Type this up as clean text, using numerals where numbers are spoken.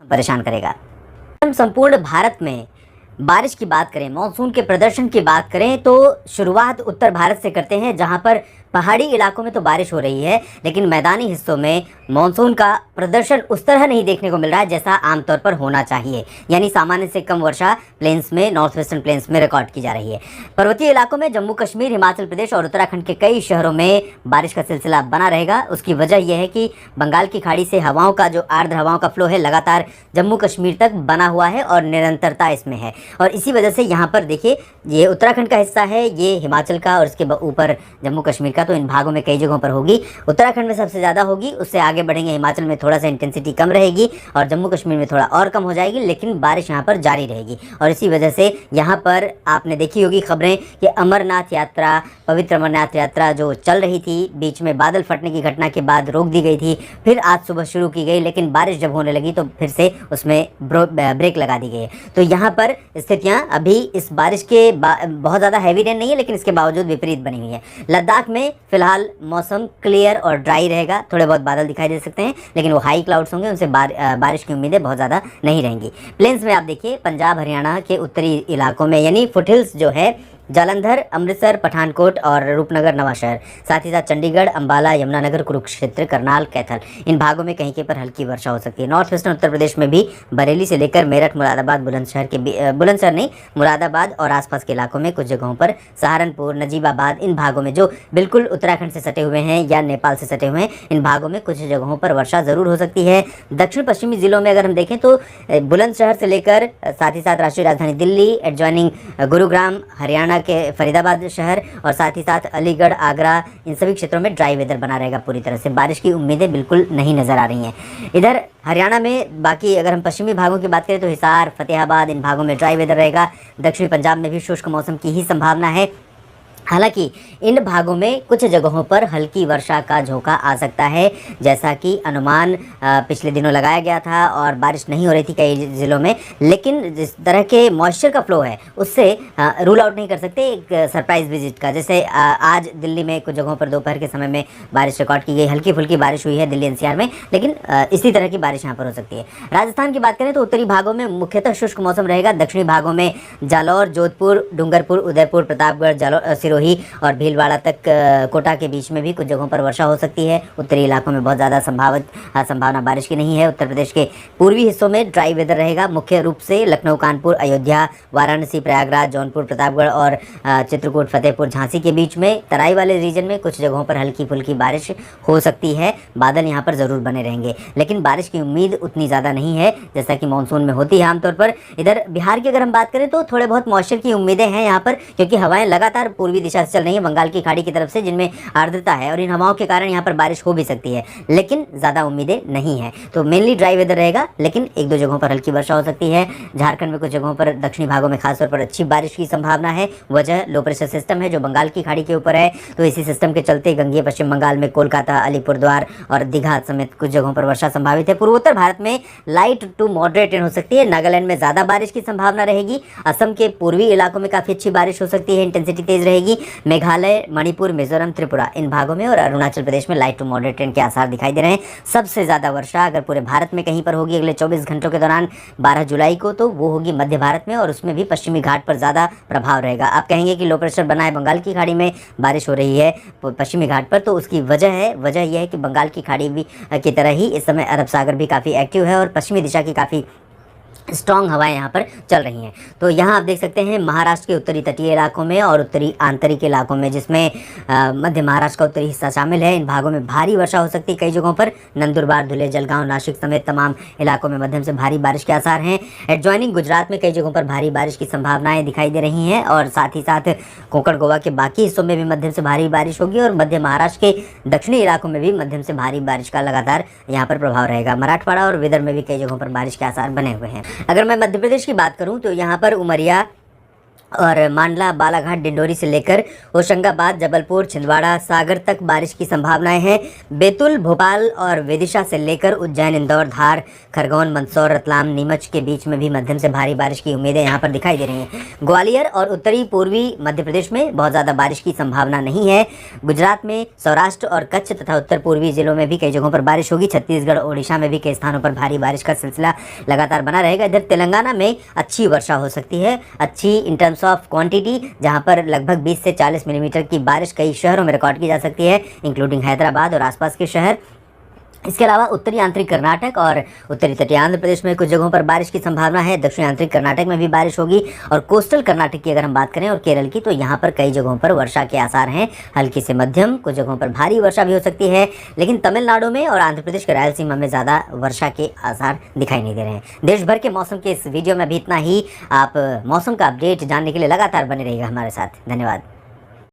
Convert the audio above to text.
परेशान करेगा। हम संपूर्ण भारत में बारिश की बात करें, मानसून के प्रदर्शन की बात करें तो शुरुआत उत्तर भारत से करते हैं, जहां पर पहाड़ी इलाकों में तो बारिश हो रही है, लेकिन मैदानी हिस्सों में मानसून का प्रदर्शन उस तरह नहीं देखने को मिल रहा है जैसा आमतौर पर होना चाहिए। यानी सामान्य से कम वर्षा प्लेन्स में, नॉर्थ वेस्टर्न प्लेन्स में रिकॉर्ड की जा रही है। पर्वतीय इलाकों में जम्मू कश्मीर, हिमाचल प्रदेश और उत्तराखंड के कई शहरों में बारिश का सिलसिला बना रहेगा। उसकी वजह यह है कि बंगाल की खाड़ी से हवाओं का, जो आर्द्र हवाओं का फ्लो है, लगातार जम्मू कश्मीर तक बना हुआ है और निरंतरता इसमें है। और इसी वजह से यहाँ पर देखिए, ये उत्तराखंड का हिस्सा है, ये हिमाचल का और इसके ऊपर जम्मू कश्मीर का, तो इन भागों में कई जगहों पर होगी। उत्तराखंड में सबसे ज़्यादा होगी, उससे आगे बढ़ेंगे हिमाचल में थोड़ा सा इंटेंसिटी कम रहेगी और जम्मू कश्मीर में थोड़ा और कम हो जाएगी, लेकिन बारिश यहाँ पर जारी रहेगी। और इसी वजह से यहाँ पर आपने देखी होगी खबरें कि अमरनाथ यात्रा, पवित्र अमरनाथ यात्रा जो चल रही थी, बीच में बादल फटने की घटना के बाद रोक दी गई थी, फिर आज सुबह शुरू की गई, लेकिन बारिश जब होने लगी तो फिर से उसमें ब्रेक लगा दी गई है। तो यहाँ पर स्थितियाँ अभी इस बारिश के बहुत ज़्यादा हैवी रेन नहीं है, लेकिन इसके बावजूद विपरीत बनी हुई है। लद्दाख में फिलहाल मौसम क्लियर और ड्राई रहेगा, थोड़े बहुत बादल दिखाई दे सकते हैं, लेकिन वो हाई क्लाउड्स होंगे, उनसे बारिश की उम्मीदें बहुत ज़्यादा नहीं रहेंगी। प्लेन्स में आप देखिए, पंजाब हरियाणा के उत्तरी इलाकों में, यानी फुटहिल्स जो है, जालंधर, अमृतसर, पठानकोट और रूपनगर, नवांशहर, साथ ही साथ चंडीगढ़, अंबाला, यमुनानगर, कुरुक्षेत्र, करनाल, कैथल, इन भागों में कहीं कहीं पर हल्की वर्षा हो सकती है। नॉर्थ वेस्टर्न उत्तर प्रदेश में भी बरेली से लेकर मेरठ, मुरादाबाद, मुरादाबाद और आसपास के इलाकों में कुछ जगहों पर, सहारनपुर, नजीबाबाद, इन भागों में जो बिल्कुल उत्तराखंड से सटे हुए हैं या नेपाल से सटे हुए हैं, इन भागों में कुछ जगहों पर वर्षा ज़रूर हो सकती है। दक्षिण पश्चिमी जिलों में अगर हम देखें तो बुलंदशहर से लेकर साथ ही साथ राष्ट्रीय राजधानी दिल्ली, एडजॉइनिंग गुरुग्राम, हरियाणा के फरीदाबाद शहर और साथ ही साथ अलीगढ़, आगरा, इन सभी क्षेत्रों में ड्राई वेदर बना रहेगा। पूरी तरह से बारिश की उम्मीदें बिल्कुल नहीं नज़र आ रही हैं। इधर हरियाणा में बाकी अगर हम पश्चिमी भागों की बात करें तो हिसार, फतेहाबाद, इन भागों में ड्राई वेदर रहेगा। दक्षिणी पंजाब में भी शुष्क मौसम की ही संभावना है। हालांकि इन भागों में कुछ जगहों पर हल्की वर्षा का झोंका आ सकता है, जैसा कि अनुमान पिछले दिनों लगाया गया था, और बारिश नहीं हो रही थी कई ज़िलों में, लेकिन जिस तरह के मॉइस्चर का फ्लो है उससे रूल आउट नहीं कर सकते एक सरप्राइज विजिट का। जैसे आज दिल्ली में कुछ जगहों पर दोपहर के समय में बारिश रिकॉर्ड की गई, हल्की फुल्की बारिश हुई है दिल्ली एनसीआर में, लेकिन इसी तरह की बारिश यहाँ पर हो सकती है। राजस्थान की बात करें तो उत्तरी भागों में मुख्यतः शुष्क मौसम रहेगा। दक्षिणी भागों में जालौर, जोधपुर, डूंगरपुर, उदयपुर, प्रतापगढ़, सिरोही और भीलवाड़ा तक, कोटा के बीच में भी कुछ जगहों पर वर्षा हो सकती है। उत्तरी इलाकों में बहुत ज़्यादा संभावना बारिश की नहीं है। उत्तर प्रदेश के पूर्वी हिस्सों में ड्राई वेदर रहेगा, मुख्य रूप से लखनऊ, कानपुर, अयोध्या, वाराणसी, प्रयागराज, जौनपुर, प्रतापगढ़ और चित्रकूट, फतेहपुर, झांसी के बीच में, तराई वाले रीजन में कुछ जगहों पर हल्की फुल्की बारिश हो सकती है। बादल यहाँ पर ज़रूर बने रहेंगे, लेकिन बारिश की उम्मीद उतनी ज़्यादा नहीं है जैसा कि मानसून में होती है आमतौर पर। इधर बिहार की अगर हम बात करें तो थोड़े बहुत मॉइस्चर की उम्मीदें हैं यहाँ पर, क्योंकि हवाएं लगातार पूर्वी दिशा से चल रही है बंगाल की खाड़ी की तरफ से, जिनमें आर्द्रता है, और इन हवाओं के कारण यहाँ पर बारिश हो भी सकती है, लेकिन ज़्यादा उम्मीदें नहीं है। तो मेनली ड्राई वेदर रहेगा, लेकिन एक दो जगहों पर हल्की वर्षा हो सकती है। झारखंड में कुछ जगहों पर, दक्षिणी भागों में खासतौर पर अच्छी बारिश की संभावना है। वजह लो प्रेशर सिस्टम है जो बंगाल की खाड़ी के ऊपर है, तो इसी सिस्टम के चलते गंगेय पश्चिम बंगाल में कोलकाता, अलीपुरद्वार और दीघा समेत कुछ जगहों पर वर्षा संभावित है। पूर्वोत्तर भारत में लाइट टू मॉडरेट रेन हो सकती है। नागालैंड में ज़्यादा बारिश की संभावना रहेगी। असम के पूर्वी इलाकों में काफ़ी अच्छी बारिश हो सकती है, इंटेंसिटी तेज रहेगी। मेघालय, मणिपुर, मिजोरम, त्रिपुरा, इन भागों में और अरुणाचल प्रदेश में लाइट टू मॉडरेट रेन के आसार दिखाई दे रहे हैं। सबसे ज़्यादा वर्षा अगर पूरे भारत में कहीं पर होगी अगले 24 घंटों के दौरान 12 जुलाई को, तो वो होगी मध्य भारत में, और उसमें भी पश्चिमी घाट पर ज़्यादा प्रभाव रहेगा। आप कहेंगे कि लो प्रेशर बना है, बंगाल की खाड़ी में बारिश हो रही है पश्चिमी घाट पर, तो उसकी वजह यह है कि बंगाल की खाड़ी भी की तरह ही इस समय अरब सागर भी काफ़ी एक्टिव है और पश्चिमी दिशा की काफ़ी स्ट्रॉन्ग हवाएं यहाँ पर चल रही हैं। तो यहाँ आप देख सकते हैं महाराष्ट्र के उत्तरी तटीय इलाकों में और उत्तरी आंतरिक इलाकों में, जिसमें मध्य महाराष्ट्र का उत्तरी हिस्सा शामिल है, इन भागों में भारी वर्षा हो सकती है कई जगहों पर। नंदुरबार, धुले, जलगांव, नासिक समेत तमाम इलाकों में मध्यम से भारी बारिश के आसार हैं। एडजॉइनिंग गुजरात में कई जगहों पर भारी बारिश की संभावनाएं दिखाई दे रही हैं, और साथ ही साथ कोंकण, गोवा के बाकी हिस्सों में भी मध्यम से भारी बारिश होगी, और मध्य महाराष्ट्र के दक्षिणी इलाकों में भी मध्यम से भारी बारिश का लगातार यहाँ पर प्रभाव रहेगा। मराठवाड़ा और विदर्भ में भी कई जगहों पर बारिश के आसार बने हुए हैं। अगर मैं मध्य प्रदेश की बात करूं तो यहाँ पर उमरिया और मांडला, बालाघाट, डिंडोरी से लेकर होशंगाबाद, जबलपुर, छिंदवाड़ा, सागर तक बारिश की संभावनाएं हैं। बैतूल, भोपाल और विदिशा से लेकर उज्जैन, इंदौर, धार, खरगोन, मंदसौर, रतलाम, नीमच के बीच में भी मध्यम से भारी बारिश की उम्मीदें यहाँ पर दिखाई दे रही हैं। ग्वालियर और उत्तरी पूर्वी मध्य प्रदेश में बहुत ज़्यादा बारिश की संभावना नहीं है। गुजरात में सौराष्ट्र और कच्छ तथा उत्तर पूर्वी जिलों में भी कई जगहों पर बारिश होगी। छत्तीसगढ़, ओडिशा में भी कई स्थानों पर भारी बारिश का सिलसिला लगातार बना रहेगा। इधर तेलंगाना में अच्छी वर्षा हो सकती है, अच्छी इन टर्म्स ऑफ क्वांटिटी, जहां पर लगभग 20 से 40 मिलीमीटर की बारिश कई शहरों में रिकॉर्ड की जा सकती है, इंक्लूडिंग हैदराबाद और आसपास के शहर। इसके अलावा उत्तरी आंतरिक कर्नाटक और उत्तरी तटीय आंध्र प्रदेश में कुछ जगहों पर बारिश की संभावना है। दक्षिणी आंतरिक कर्नाटक में भी बारिश होगी और कोस्टल कर्नाटक की अगर हम बात करें और केरल की, तो यहाँ पर कई जगहों पर वर्षा के आसार हैं, हल्की से मध्यम, कुछ जगहों पर भारी वर्षा भी हो सकती है। लेकिन तमिलनाडु में और आंध्र प्रदेश के रायलसीमा में ज़्यादा वर्षा के आसार दिखाई नहीं दे रहे हैं। देश भर के मौसम के इस वीडियो में भी इतना ही। आप मौसम का अपडेट जानने के लिए लगातार बने रहिएगा हमारे साथ। धन्यवाद।